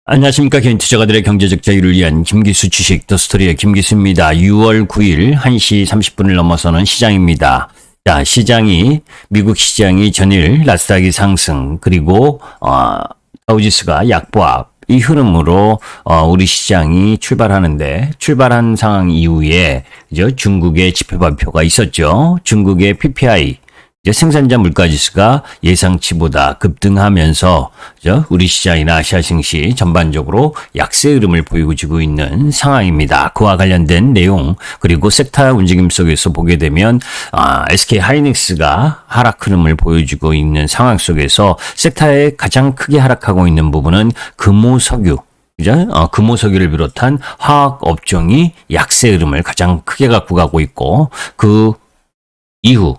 안녕하십니까. 개인 투자가들의 경제적 자유를 위한 김기수 주식 더스토리의 김기수입니다. 6월 9일 1시 30분을 넘어서는 시장입니다. 자, 미국 시장이 전일 나스닥이 상승, 그리고, 다우지수가 약보합, 이 흐름으로, 우리 시장이 출발한 상황 이후에, 중국의 지표 발표가 있었죠. 중국의 PPI, 생산자 물가지수가 예상치보다 급등하면서 우리 시장이나 아시아 증시 전반적으로 약세 흐름을 보여주고 있는 상황입니다. 그와 관련된 내용 그리고 섹터 움직임 속에서 보게 되면 SK 하이닉스가 하락 흐름을 보여주고 있는 상황 속에서 섹터에 가장 크게 하락하고 있는 부분은 금호석유. 금호석유를 비롯한 화학 업종이 약세 흐름을 가장 크게 갖고 가고 있고, 그 이후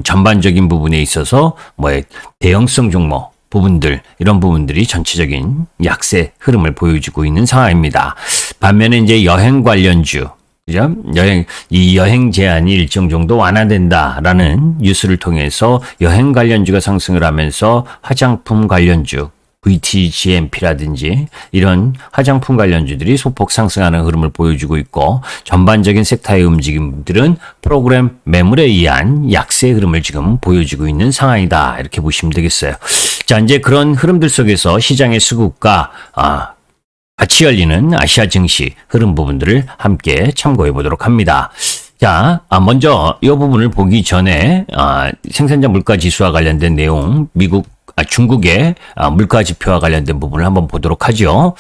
전반적인 부분에 있어서 대형성 종목 부분들, 이런 부분들이 전체적인 약세 흐름을 보여주고 있는 상황입니다. 반면에 이제 여행 관련주, 여행 제한이 일정 정도 완화된다라는 뉴스를 통해서 여행 관련주가 상승을 하면서 화장품 관련주, VTGMP라든지 이런 화장품 관련주들이 소폭 상승하는 흐름을 보여주고 있고, 전반적인 섹터의 움직임들은 프로그램 매물에 의한 약세 흐름을 지금 보여주고 있는 상황이다, 이렇게 보시면 되겠어요. 자, 이제 그런 흐름들 속에서 시장의 수급과 같이 열리는 아시아 증시 흐름 부분들을 함께 참고해 보도록 합니다. 자, 먼저 이 부분을 보기 전에 생산자 물가 지수와 관련된 내용, 중국의 물가 지표와 관련된 부분을 한번 보도록 하죠.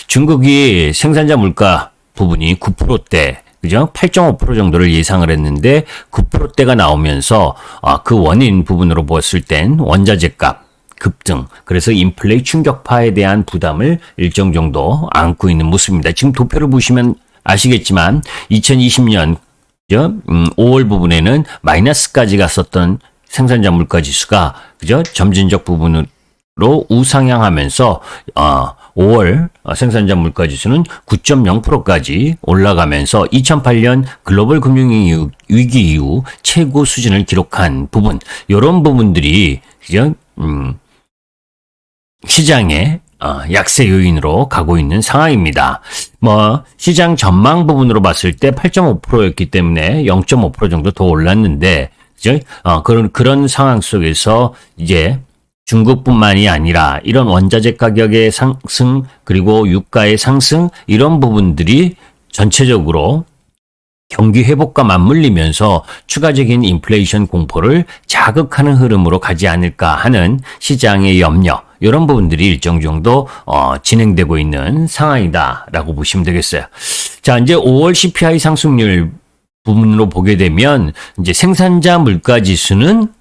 중국이 생산자 물가 부분이 9%대, 그죠? 8.5% 정도를 예상을 했는데 9%대가 나오면서 그 원인 부분으로 보았을 땐 원자재 값 급등, 그래서 인플레이 충격파에 대한 부담을 일정 정도 안고 있는 모습입니다. 지금 도표를 보시면 아시겠지만 2020년 5월 부분에는 마이너스까지 갔었던 생산자 물가 지수가, 점진적 부분으로 우상향하면서 5월 생산자 물가 지수는 9.0%까지 올라가면서 2008년 글로벌 금융 위기 이후 최고 수준을 기록한 부분, 이런 부분들이 시장의 약세 요인으로 가고 있는 상황입니다. 시장 전망 부분으로 봤을 때 8.5%였기 때문에 0.5% 정도 더 올랐는데, 그런 상황 속에서 이제 중국뿐만이 아니라 이런 원자재 가격의 상승, 그리고 유가의 상승, 이런 부분들이 전체적으로 경기 회복과 맞물리면서 추가적인 인플레이션 공포를 자극하는 흐름으로 가지 않을까 하는 시장의 염려, 이런 부분들이 일정 정도 진행되고 있는 상황이다라고 보시면 되겠어요. 자, 이제 5월 CPI 상승률 부분으로 보게 되면 이제 생산자 물가 지수는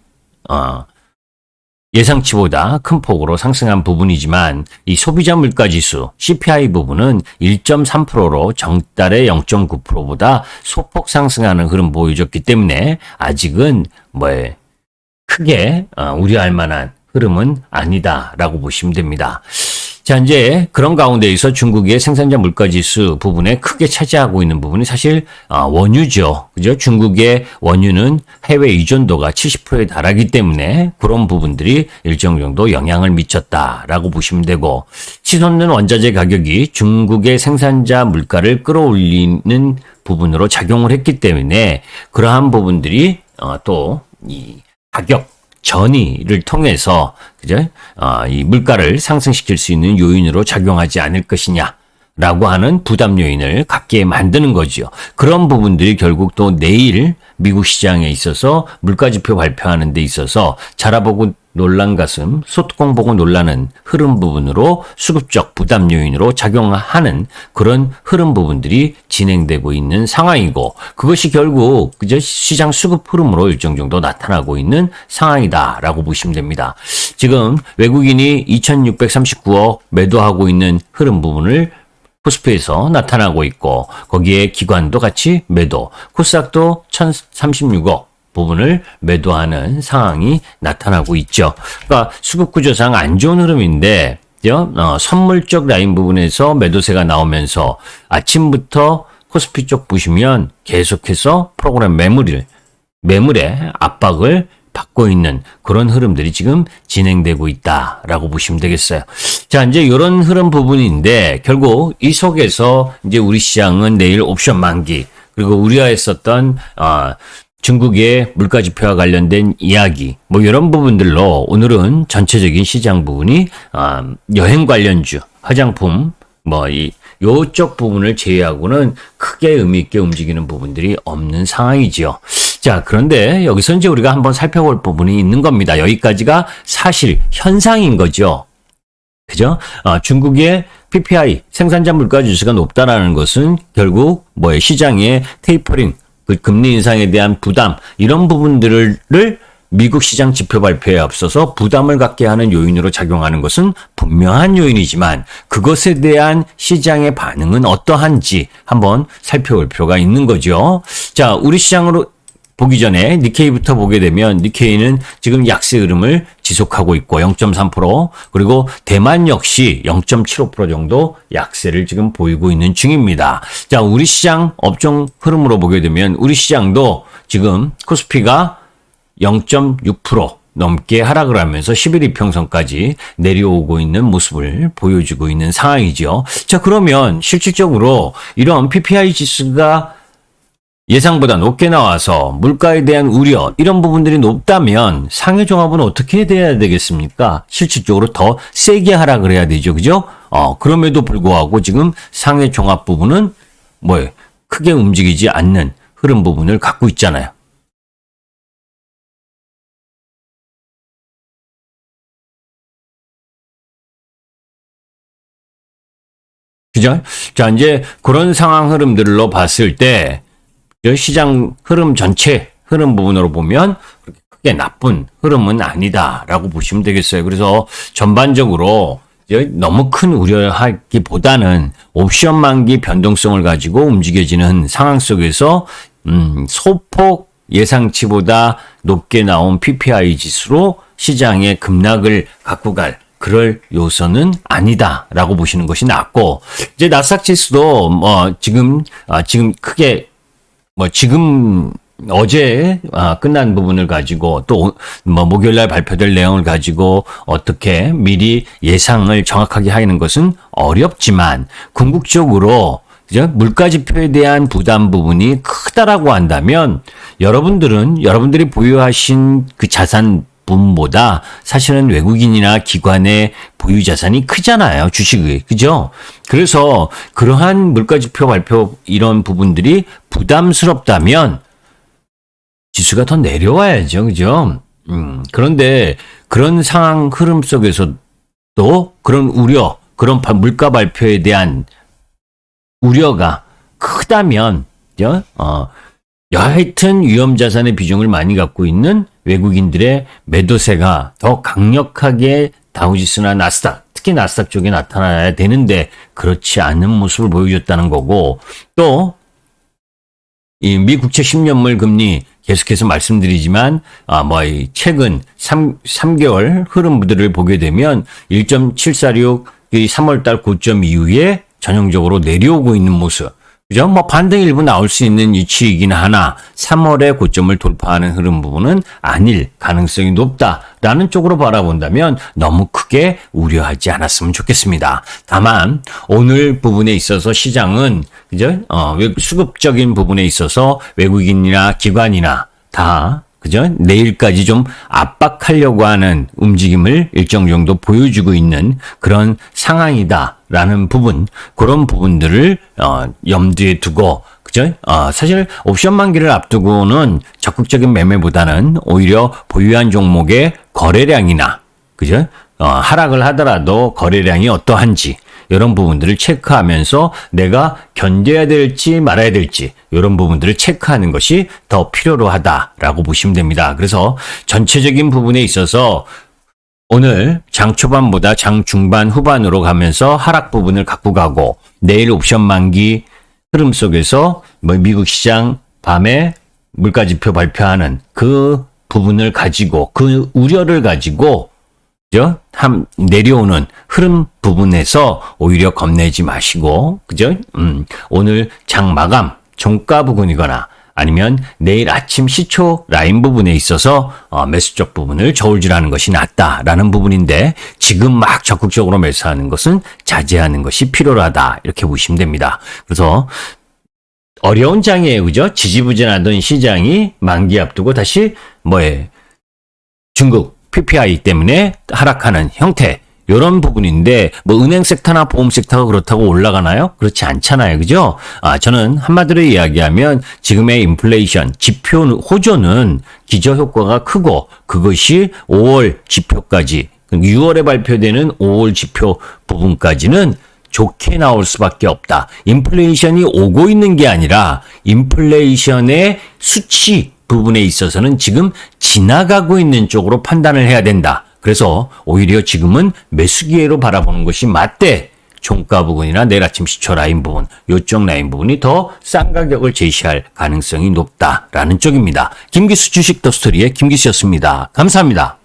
예상치보다 큰 폭으로 상승한 부분이지만, 이 소비자 물가 지수 CPI 부분은 1.3%로 전달의 0.9%보다 소폭 상승하는 흐름 보여줬기 때문에 아직은 크게 우려할 만한 흐름은 아니다라고 보시면 됩니다. 자, 이제 그런 가운데에서 중국의 생산자 물가 지수 부분에 크게 차지하고 있는 부분이 사실 원유죠. 그죠? 중국의 원유는 해외 의존도가 70%에 달하기 때문에 그런 부분들이 일정 정도 영향을 미쳤다라고 보시면 되고, 치솟는 원자재 가격이 중국의 생산자 물가를 끌어올리는 부분으로 작용을 했기 때문에 그러한 부분들이 또 이 가격 전이를 통해서 이 물가를 상승시킬 수 있는 요인으로 작용하지 않을 것이냐라고 하는 부담 요인을 갖게 만드는 거죠. 그런 부분들이 결국 또 내일 미국 시장에 있어서 물가지표 발표하는 데 있어서 자라보고 놀란 가슴, 소뚜껑 보고 놀라는 흐름 부분으로 수급적 부담 요인으로 작용하는 그런 흐름 부분들이 진행되고 있는 상황이고, 그것이 결국 시장 수급 흐름으로 일정 정도 나타나고 있는 상황이다라고 보시면 됩니다. 지금 외국인이 2,639억 매도하고 있는 흐름 부분을 코스피에서 나타나고 있고, 거기에 기관도 같이 매도, 코스닥도 1,036억 부분을 매도하는 상황이 나타나고 있죠. 그러니까 수급 구조상 안 좋은 흐름인데, 선물적 라인 부분에서 매도세가 나오면서 아침부터 코스피 쪽 보시면 계속해서 프로그램 매물의 압박을 받고 있는 그런 흐름들이 지금 진행되고 있다라고 보시면 되겠어요. 자, 이제 이런 흐름 부분인데 결국 이 속에서 이제 우리 시장은 내일 옵션 만기 그리고 우려했었던 중국의 물가 지표와 관련된 이야기 뭐 이런 부분들로 오늘은 전체적인 시장 부분이 여행 관련주, 화장품 뭐 요쪽 부분을 제외하고는 크게 의미 있게 움직이는 부분들이 없는 상황이지요. 자, 그런데 여기서 이제 우리가 한번 살펴볼 부분이 있는 겁니다. 여기까지가 사실 현상인 거죠. 그죠? 중국의 PPI 생산자 물가 지수가 높다라는 것은 결국 시장의 테이퍼링, 그 금리 인상에 대한 부담 이런 부분들을 미국 시장 지표 발표에 앞서서 부담을 갖게 하는 요인으로 작용하는 것은 분명한 요인이지만 그것에 대한 시장의 반응은 어떠한지 한번 살펴볼 필요가 있는 거죠. 자, 우리 시장으로 보기 전에 니케이부터 보게 되면 니케이는 지금 약세 흐름을 지속하고 있고 0.3% 그리고 대만 역시 0.75% 정도 약세를 지금 보이고 있는 중입니다. 자, 우리 시장 업종 흐름으로 보게 되면 우리 시장도 지금 코스피가 0.6% 넘게 하락을 하면서 11 이평선까지 내려오고 있는 모습을 보여주고 있는 상황이죠. 자, 그러면 실질적으로 이런 PPI 지수가 예상보다 높게 나와서 물가에 대한 우려 이런 부분들이 높다면 상해 종합은 어떻게 돼야 되겠습니까? 실질적으로 더 세게 하락을 해야 되죠. 그죠? 그럼에도 불구하고 지금 상해 종합 부분은 크게 움직이지 않는 흐름 부분을 갖고 있잖아요. 그죠? 자, 이제 그런 상황 흐름들로 봤을 때 시장 흐름 전체 흐름 부분으로 보면 그렇게 크게 나쁜 흐름은 아니다라고 보시면 되겠어요. 그래서 전반적으로 너무 큰 우려하기보다는 옵션 만기 변동성을 가지고 움직여지는 상황 속에서 소폭 예상치보다 높게 나온 PPI 지수로 시장의 급락을 갖고 갈 그럴 요소는 아니다라고 보시는 것이 낫고 이제 나스닥 지수도 지금 크게 지금 어제 끝난 부분을 가지고 또 목요일날 발표될 내용을 가지고 어떻게 미리 예상을 정확하게 하는 것은 어렵지만 궁극적으로 물가 지표에 대한 부담 부분이 크다라고 한다면 여러분들이 보유하신 그 자산 분보다 사실은 외국인이나 기관의 보유 자산이 크잖아요. 주식이. 그죠? 그래서 그러한 물가지표 발표 이런 부분들이 부담스럽다면 지수가 더 내려와야죠. 그죠? 그런데 그런 상황 흐름 속에서도 그런 우려, 그런 물가 발표에 대한 우려가 크다면 하여튼 위험 자산의 비중을 많이 갖고 있는 외국인들의 매도세가 더 강력하게 다우지수나 나스닥, 특히 나스닥 쪽에 나타나야 되는데 그렇지 않은 모습을 보여줬다는 거고 또 이 미 국채 10년물 금리 계속해서 말씀드리지만 최근 3개월 흐름들을 보게 되면 1.746 3월달 고점 이후에 전형적으로 내려오고 있는 모습. 그죠? 반등 일부 나올 수 있는 위치이긴 하나 3월에 고점을 돌파하는 흐름 부분은 아닐 가능성이 높다라는 쪽으로 바라본다면 너무 크게 우려하지 않았으면 좋겠습니다. 다만 오늘 부분에 있어서 시장은 그죠? 수급적인 부분에 있어서 외국인이나 기관이나 다 그죠? 내일까지 좀 압박하려고 하는 움직임을 일정 정도 보여주고 있는 그런 상황이다라는 부분, 그런 부분들을 염두에 두고, 그죠? 사실 옵션 만기를 앞두고는 적극적인 매매보다는 오히려 보유한 종목의 거래량이나, 그죠? 하락을 하더라도 거래량이 어떠한지, 이런 부분들을 체크하면서 내가 견뎌야 될지 말아야 될지 이런 부분들을 체크하는 것이 더 필요로 하다라고 보시면 됩니다. 그래서 전체적인 부분에 있어서 오늘 장 초반보다 장 중반 후반으로 가면서 하락 부분을 갖고 가고 내일 옵션 만기 흐름 속에서 미국 시장 밤에 물가지표 발표하는 그 부분을 가지고 그 우려를 가지고 내려오는 흐름 부분에서 오히려 겁내지 마시고, 그죠? 오늘 장 마감, 종가 부근이거나 아니면 내일 아침 시초 라인 부분에 있어서 매수 쪽 부분을 저울질하는 것이 낫다라는 부분인데 지금 막 적극적으로 매수하는 것은 자제하는 것이 필요하다 이렇게 보시면 됩니다. 그래서 어려운 장이에요. 그죠? 지지부진하던 시장이 만기 앞두고 다시 중국 PPI 때문에 하락하는 형태 이런 부분인데 은행 섹터나 보험 섹터가 그렇다고 올라가나요? 그렇지 않잖아요. 그죠? 저는 한마디로 이야기하면 지금의 인플레이션 지표 호조는 기저효과가 크고 그것이 5월 지표까지 6월에 발표되는 5월 지표 부분까지는 좋게 나올 수밖에 없다. 인플레이션이 오고 있는 게 아니라 인플레이션의 수치 부분에 있어서는 지금 지나가고 있는 쪽으로 판단을 해야 된다. 그래서 오히려 지금은 매수 기회로 바라보는 것이 맞대. 종가 부분이나 내일 아침 시초 라인 부분, 요쪽 라인 부분이 더 싼 가격을 제시할 가능성이 높다라는 쪽입니다. 김기수 주식 더 스토리의 김기수였습니다. 감사합니다.